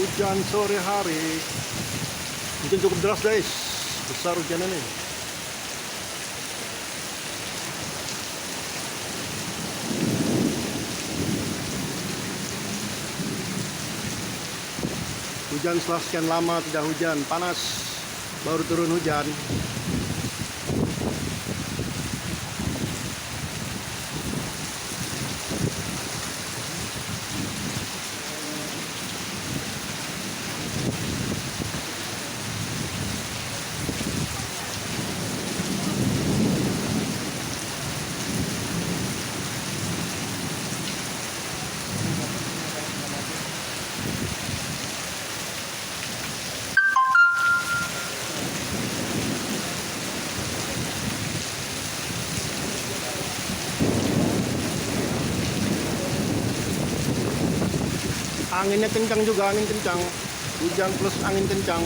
Hujan sore hari. Hujan cukup deras guys. Besar hujan ini. Hujan setelah sekian lama tidak hujan, panas, baru turun hujan. Anginnya kencang juga, angin kencang. Hujan plus angin kencang.